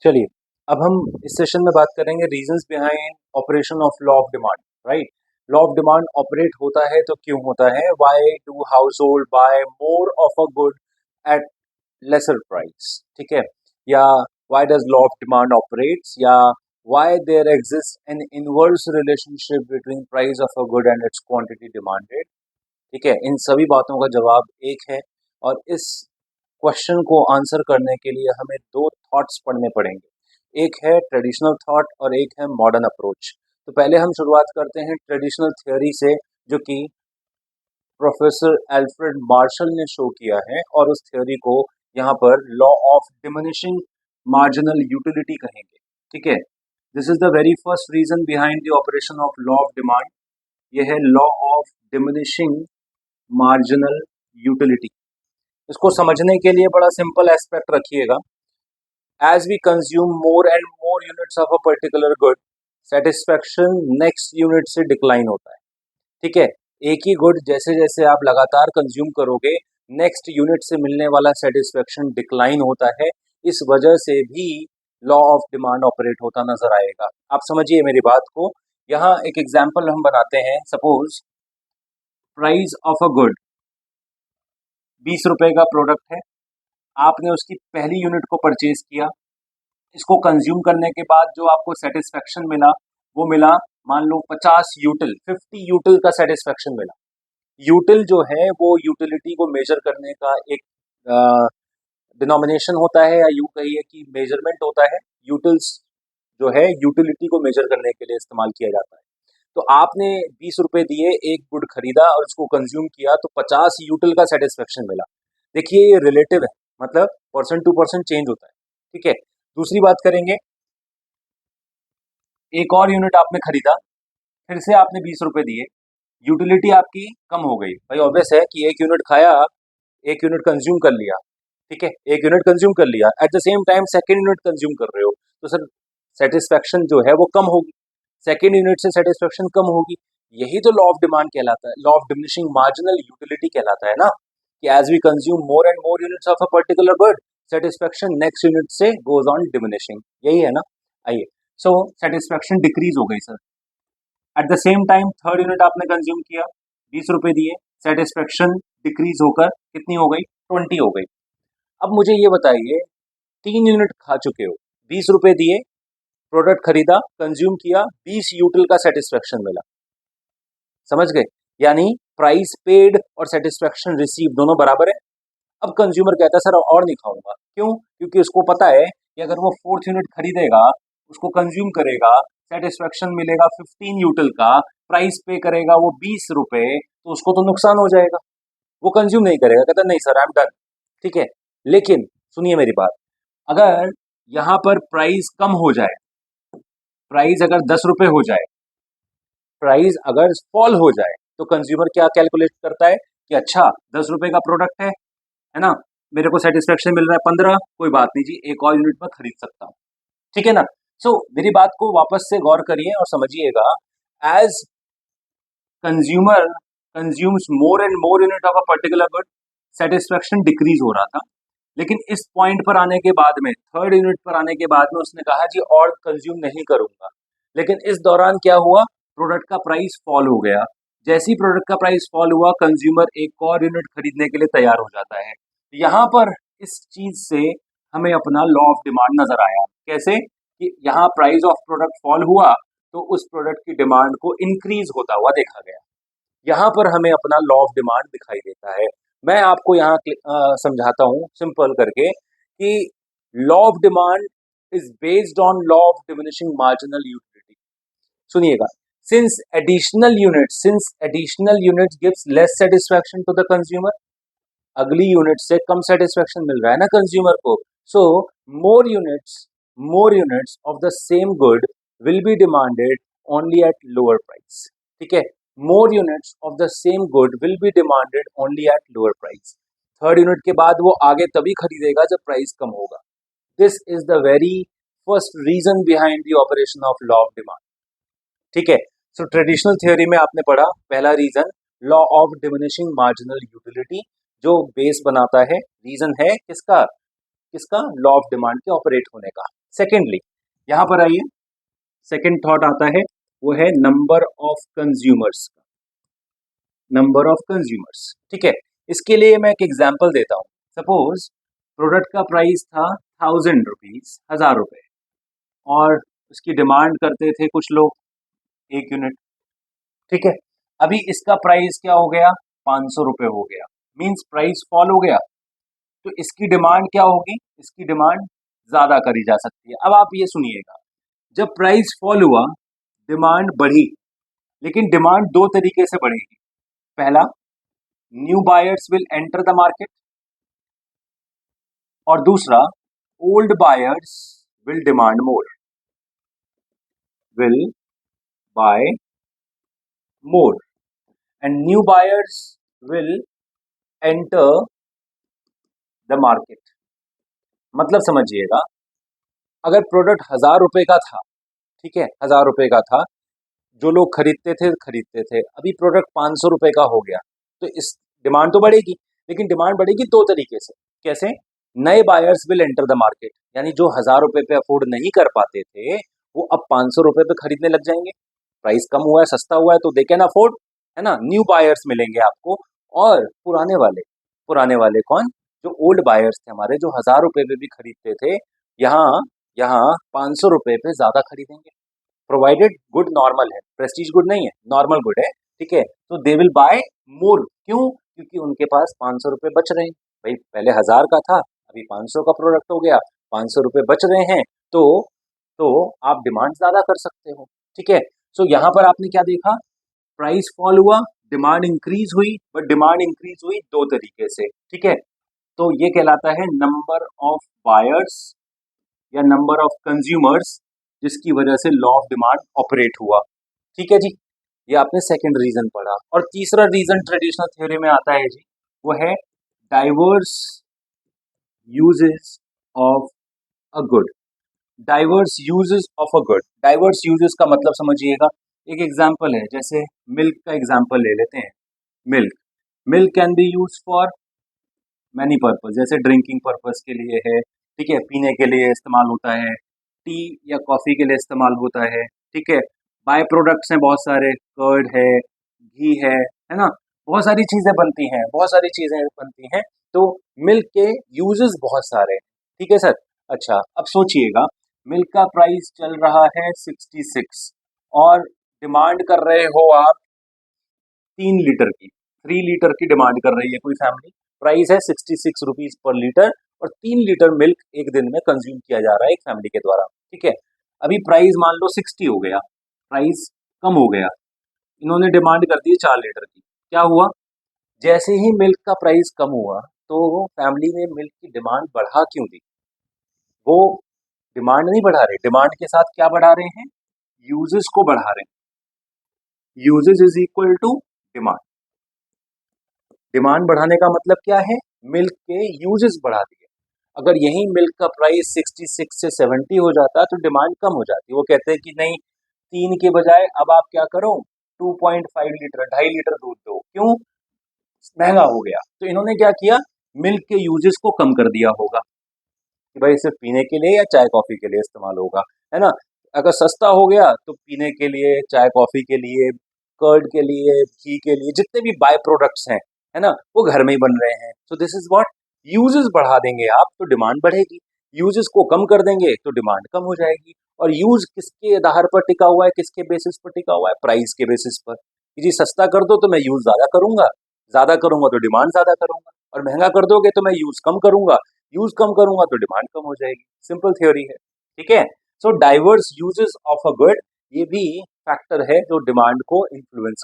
चलिए, अब हम इस सेशन में बात करेंगे reasons behind operation of law of demand. Right, law of demand operate होता है तो क्यों होता है, why do household buy more of a good at lesser price, ठीक है, या why does law of demand operates, या why there exist an inverse relationship between price of a good and its quantity demanded. ठीक है, इन सभी बातों का जवाब एक है, और इस क्वेश्चन को आंसर करने के लिए हमें दो थॉट्स पढ़ने पड़ेंगे। एक है ट्रेडिशनल थॉट और एक है मॉडर्न अप्रोच। तो पहले हम शुरुआत करते हैं ट्रेडिशनल थ्योरी से, जो कि प्रोफेसर एल्फ्रेड मार्शल ने शो किया है, और उस थ्योरी को यहाँ पर law of diminishing marginal utility कहेंगे। ठीक है, this is the very first reason behind the operation of law of demand. ये है law of diminishing marginal utility. इसको समझने के लिए बड़ा सिंपल एस्पेक्ट रखिएगा। As we consume more and more units of a particular good, satisfaction next unit से decline होता है। ठीक है, एक ही गुड जैसे जैसे आप लगातार कंज्यूम करोगे, नेक्स्ट यूनिट से मिलने वाला सेटिस्फेक्शन डिक्लाइन होता है। इस वजह से भी लॉ ऑफ डिमांड ऑपरेट होता नजर आएगा। आप समझिए मेरी बात को। यहाँ एक एग्जाम्पल हम बनाते हैं। Suppose price of a good 20 रुपए का प्रोडक्ट है, आपने उसकी पहली यूनिट को परचेज किया। इसको कंज्यूम करने के बाद जो आपको सेटिस्फेक्शन मिला, वो मिला मान लो 50 यूटिल का सेटिस्फेक्शन मिला। यूटिल जो है वो यूटिलिटी को मेजर करने का एक डिनोमिनेशन होता है, या यूं कहिए कि मेजरमेंट होता है। यूटिल्स जो है यूटिलिटी को मेजर करने के लिए इस्तेमाल किया जाता है। तो आपने 20 रुपए दिए, एक गुड खरीदा और उसको कंज्यूम किया, तो 50 यूटिल का सेटिस्फेक्शन मिला। देखिए ये रिलेटिव है, मतलब पर्सन टू पर्सन चेंज होता है। ठीक है, दूसरी बात करेंगे, एक और यूनिट आपने खरीदा, फिर से आपने 20 रुपए दिए, यूटिलिटी आपकी कम हो गई। भाई ऑब्वियस है कि एक यूनिट खाया, एक यूनिट कंज्यूम कर लिया। ठीक है, एक यूनिट कंज्यूम कर लिया, eight the same time second unit consume कर रहे हो, तो सर सेटिस्फेक्शन जो है वो कम होगी, सेकेंड यूनिट से सेटिस्फेक्शन कम होगी। यही तो लॉ ऑफ डिमांड कहलाता है, law of diminishing marginal utility कहलाता है ना, कि as we consume more and more units of a particular good, satisfaction next unit से गोज ऑन डिमिनिशिंग। यही है ना। आइए, सो सेटिस्फेक्शन डिक्रीज हो गई sir. At the same time third unit आपने कंज्यूम किया, 20 रुपए दिए, सेटिस्फेक्शन डिक्रीज होकर कितनी हो गई, 20 हो गई। अब मुझे ये बताइए, 3 यूनिट खा चुके हो, 20 रुपए दिए, प्रोडक्ट खरीदा, कंज्यूम किया, 20 यूटिल का सेटिस्फेक्शन मिला। समझ गए, यानी प्राइस पेड और सेटिस्फेक्शन रिसीव दोनों बराबर है। अब कंज्यूमर कहता है सर और नहीं खाऊंगा, क्यों? क्योंकि उसको पता है कि अगर वो फोर्थ यूनिट खरीदेगा, उसको कंज्यूम करेगा, सेटिस्फेक्शन मिलेगा 15 यूटिल का, प्राइस पे करेगा वो 20 रुपए, तो उसको तो नुकसान हो जाएगा। वो कंज्यूम नहीं करेगा, कहता नहीं सर आई एम डन। ठीक है, लेकिन सुनिए मेरी बात, अगर यहाँ पर प्राइस कम हो जाए, प्राइस अगर 10 रुपए हो जाए, प्राइस अगर फॉल हो जाए, तो कंज्यूमर क्या कैलकुलेट करता है कि अच्छा 10 रुपए का प्रोडक्ट है ना, मेरे को सेटिस्फेक्शन मिल रहा है 15, कोई बात नहीं जी, एक और यूनिट में खरीद सकता हूँ। ठीक है ना। मेरी बात को वापस से गौर करिए और समझिएगा। As consumer consumes more and more unit of a particular good, satisfaction decrease हो रहा था। लेकिन इस पॉइंट पर आने के बाद में, थर्ड यूनिट पर आने के बाद में, उसने कहा जी और कंज्यूम नहीं करूंगा। लेकिन इस दौरान क्या हुआ, प्रोडक्ट का प्राइस फॉल हो गया। जैसे ही प्रोडक्ट का प्राइस फॉल हुआ, कंज्यूमर एक और यूनिट खरीदने के लिए तैयार हो जाता है। यहाँ पर इस चीज से हमें अपना लॉ ऑफ डिमांड नजर आया। कैसे? कि यहाँ प्राइस ऑफ प्रोडक्ट फॉल हुआ, तो उस प्रोडक्ट की डिमांड को इंक्रीज होता हुआ देखा गया। यहाँ पर हमें अपना लॉ ऑफ डिमांड दिखाई देता है। मैं आपको यहाँ समझाता हूँ सिंपल करके कि law of demand is based on law of diminishing marginal utility. सुनिएगा, since additional unit gives less satisfaction to the consumer, अगली यूनिट से कम सेटिस्फेक्शन मिल रहा है ना कंज्यूमर को, so more units of the same good will be demanded only at lower price. ठीक है, more units of the same good will be demanded only at lower price. Third unit के बाद वो आगे तभी खरीदेगा जब प्राइस कम होगा। This is the very first reason behind the operation of law of demand. ठीक है, सो ट्रेडिशनल थ्योरी में आपने पढ़ा पहला reason law of diminishing marginal utility, जो बेस बनाता है, रीजन है किसका, किसका, लॉ ऑफ डिमांड के ऑपरेट होने का। सेकेंडली यहाँ पर आइए, सेकेंड थॉट आता है वो है नंबर ऑफ कंज्यूमर्स का, नंबर ऑफ कंज्यूमर्स। ठीक है, इसके लिए मैं एक एग्जांपल देता हूँ। सपोज प्रोडक्ट का प्राइस था 1000 रुपीज, 1000 रुपये, और उसकी डिमांड करते थे कुछ लोग 1 यूनिट। ठीक है, अभी इसका प्राइस क्या हो गया, 500 रुपये हो गया, मीन्स प्राइस फॉल हो गया। तो इसकी डिमांड क्या होगी, इसकी डिमांड ज्यादा करी जा सकती है। अब आप ये सुनिएगा, जब प्राइस फॉल हुआ डिमांड बढ़ी, लेकिन डिमांड दो तरीके से बढ़ेगी। पहला, new buyers will enter the market, और दूसरा, old buyers will demand more, will buy more, and new buyers will enter the market. मतलब समझिएगा, अगर प्रोडक्ट 1000 रुपये का था, ठीक है, 1000 रुपये का था, जो लोग खरीदते थे, अभी प्रोडक्ट 500 रुपये का हो गया, तो इस डिमांड तो बढ़ेगी, लेकिन डिमांड बढ़ेगी दो तरीके से। कैसे? नए buyers will enter the market, यानी जो 1000 रुपये पे अफोर्ड नहीं कर पाते थे वो अब 500 रुपये पे खरीदने लग जाएंगे। प्राइस कम हुआ है, सस्ता हुआ है, तो दे कैन अफोर्ड, है ना। न्यू बायर्स मिलेंगे आपको, और पुराने वाले कौन, जो ओल्ड बायर्स थे हमारे, जो 1000 रुपये पे भी खरीदते थे, यहाँ यहाँ 500 रुपये पे ज्यादा खरीदेंगे, प्रोवाइडेड गुड नॉर्मल है, प्रेस्टीज गुड नहीं है, नॉर्मल गुड है। ठीक है, तो दे विल बाय मोर, क्यों? क्योंकि उनके पास 500 रुपये बच रहे हैं। भाई पहले 1000 का था, अभी 500 का प्रोडक्ट हो गया, 500 रुपये बच रहे हैं, तो आप डिमांड ज्यादा कर सकते हो। ठीक है, सो यहाँ पर आपने क्या देखा, प्राइस फॉल हुआ, डिमांड इंक्रीज हुई, बट डिमांड इंक्रीज हुई दो तरीके से। ठीक है, तो ये कहलाता है नंबर ऑफ बायर्स या नंबर ऑफ कंज्यूमर्स, जिसकी वजह से लॉ ऑफ डिमांड ऑपरेट हुआ। ठीक है जी, ये आपने सेकंड रीजन पढ़ा। और तीसरा रीजन ट्रेडिशनल थ्योरी में आता है जी, वो है diverse uses of a good. Diverse uses of a good, diverse uses का मतलब समझिएगा, एक एग्जांपल है, जैसे मिल्क का एग्जांपल ले लेते हैं। Milk milk can be use for many purpose, जैसे ड्रिंकिंग पर्पज के लिए है, ठीक है, पीने के लिए इस्तेमाल होता है, टी या कॉफ़ी के लिए इस्तेमाल होता है। ठीक है, बाय प्रोडक्ट्स हैं बहुत सारे, कर्ड है, घी है ना, बहुत सारी चीज़ें बनती हैं, बहुत सारी चीज़ें बनती हैं, तो मिल्क के यूजेस बहुत सारे हैं। ठीक है सर, अच्छा अब सोचिएगा, मिल्क का प्राइस चल रहा है 66, और डिमांड कर रहे हो आप 3 लीटर की, 3 लीटर की डिमांड कर रही है कोई फैमिली, प्राइस है 66 रुपीज पर लीटर, और 3 लीटर मिल्क एक दिन में कंज्यूम किया जा रहा है एक फैमिली के द्वारा। ठीक है, अभी प्राइस मान लो 60 हो गया, प्राइस कम हो गया, इन्होंने डिमांड कर दी 4 लीटर की। क्या हुआ, जैसे ही मिल्क का प्राइस कम हुआ, तो फैमिली ने मिल्क की डिमांड बढ़ा क्यों दी? वो डिमांड नहीं बढ़ा रहे, डिमांड के साथ क्या बढ़ा रहे हैं, यूजेस को बढ़ा रहे हैं। Uses is equal to demand. Demand बढ़ाने का मतलब क्या है, मिल्क के यूजेस बढ़ा दिए। अगर यही मिल्क का प्राइस 66 से 70 हो जाता तो डिमांड कम हो जाती। वो कहते हैं कि नहीं, 3 के बजाय अब आप क्या करो, 2.5 लीटर, 2.5 लीटर दूध दो, क्यों, महंगा हो गया। तो इन्होंने क्या किया, मिल्क के यूजेस को कम कर दिया होगा, कि भाई सिर्फ पीने के लिए या चाय कॉफी के लिए इस्तेमाल होगा, है ना। अगर सस्ता हो गया तो पीने के लिए, चाय कॉफी के लिए, कर्ड के लिए, घी के लिए, जितने भी बाय प्रोडक्ट्स हैं, है ना, वो घर में ही बन रहे हैं। So this is what, uses बढ़ा देंगे आप तो डिमांड बढ़ेगी, यूजेस को कम कर देंगे तो डिमांड कम हो जाएगी। और यूज किसके आधार पर टिका हुआ है, किसके बेसिस पर टिका हुआ है, प्राइस के बेसिस पर। कि जी सस्ता कर दो तो मैं यूज ज्यादा करूंगा तो डिमांड ज्यादा करूंगा, और महंगा कर दोगे तो मैं यूज कम करूंगा, यूज कम करूंगा तो डिमांड कम हो जाएगी। सिंपल थ्योरी है। ठीक है, so diverse uses of a good, ये भी फैक्टर है जो डिमांड को इन्फ्लुएंस